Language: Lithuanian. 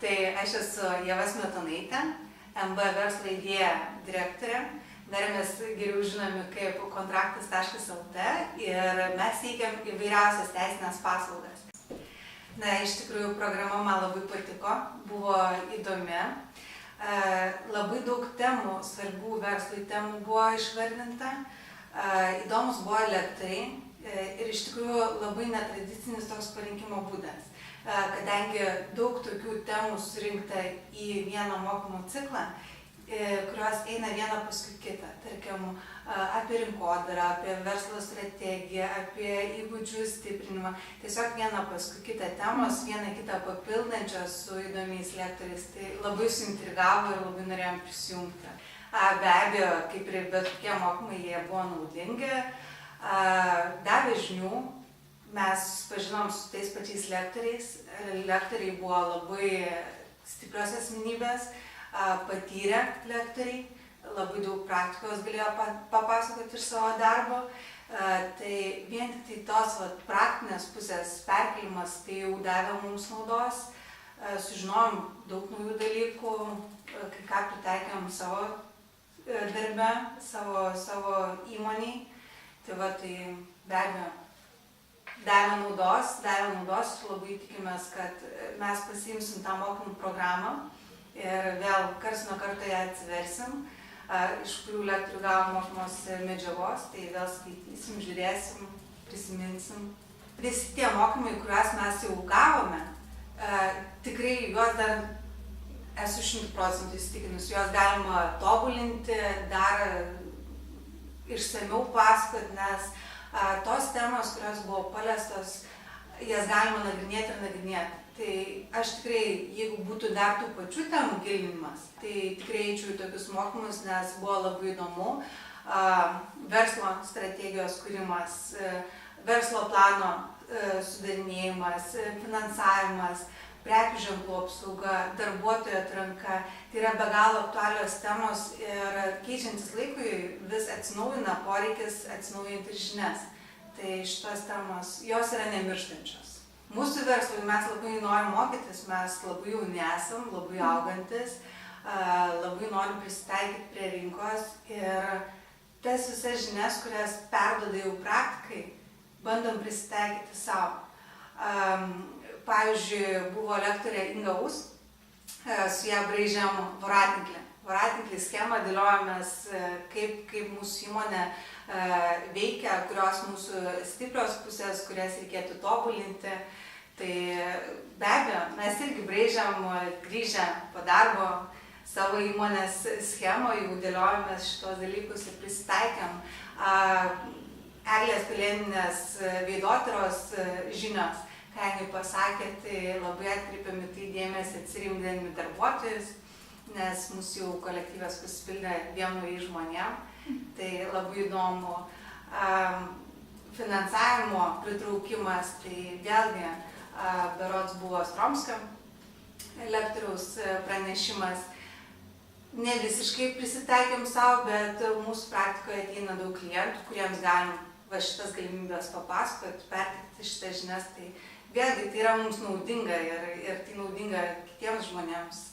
Tai aš esu Ieva Smetonaitė, MB verslo idėja direktorė. Dar mes geriau žinomi kaip kontraktas.lt ir mes teikiam įvairiausias teisinės paslaugas. Iš tikrųjų, programa man labai patiko, buvo įdomi. Labai daug temų, svarbių verslui temų buvo išvardinta. Įdomus buvo lektoriai ir iš tikrųjų labai netradicinis toks parinkimo būdas. Kadangi daug tokių temų surinkta į vieną mokymų ciklą, kurios eina vieną paskui kitą. Tarkim, apie rinkodarą, apie verslo strategiją, apie įgūdžių stiprinimą. Tiesiog vieną paskui kitą temos, vieną kitą papildančios su įdomiais lektoriais. Tai labai suintrigavo ir labai norėjom prisijungti. Be abejo, kaip ir bet kokie mokymai, jie buvo naudingi. Davė žinių. Mes pažinom su tais pačiais lektoriais. Lektoriai buvo labai stiprios asmenybės, patyrę lektoriai, labai daug praktikos galėjo papasakoti iš savo darbo. Tai vien tik tos praktinės pusės perkėlimas tai jau davė mums naudos. Sužinojom daug naujų dalykų, kai ką pritaikėm savo darbe, savo įmoniai. Tai be abejo. Davė naudos ir labai tikimės, kad mes pasiimsim tą mokymų programą ir vėl karts nuo karto ją atsiversim, iš kurių lektorių gavom mokymosi medžiagos, tai vėl skaitysim, žiūrėsim, prisiminsim. Visi tie mokymai, kuriuos mes jau gavome, tikrai juos dar esu 100% įsitikinus, juos galima tobulinti, dar išsamiau pasakoti, nes tos temos, kurios buvo paliestos, jas galima nagrinėti ir nagrinėti. Tai aš tikrai, jeigu būtų dar tų pačių temų gilinimas, tai tikrai eičiau į tokius mokymus, nes buvo labai įdomu. Verslo strategijos kūrimas, verslo plano sudarinėjimas, finansavimas, prekių ženklų apsauga, darbuotojų atranka. Tai yra be galo aktualios temos ir keičiantis laikui vis atsinaujina poreikis atsinaujinti žinias. Tai šitos temos, jos yra nemirštančios. Mūsų verslui mes labai norim mokytis, mes labai jauni esam, labai augantis, labai norim prisitaikyti prie rinkos ir tas visas žinias, kurias perduoda jau praktikai, bandom prisitaikyti savo. Pavyzdžiui, buvo lektorė Inga Us, su ją braižėm voratinklį. Voratinklį schemą dėliojomės, kaip mūsų įmonė veikia, kurios mūsų stiprios pusės, kurias reikėtų tobulinti. Tai be abejo, mes irgi braižėm, grįžę po darbo savo įmonės schemą, jau dėliojomės šitos dalykus ir prisitaikėm. Eglės Pelėninės veidotyros žinios, ką jinai pasakė, tai labai atkreipiam į tai dėmesį atsirinkdami darbuotojus, nes mūsų jau kolektyvas pasipildė 1 žmonėm. Tai labai įdomu. Finansavimo pritraukimas, tai vėlgi berods buvo Stromskio lektoriaus pranešimas. Ne visiškai prisitaikėm savo, bet mūsų praktikoje ateina daug klientų, kuriems galim šitas galimybės papasakoti, perteikti šitas žinias. Tai vėlgi tai yra mums naudinga ir tai naudinga kitiems žmonėms.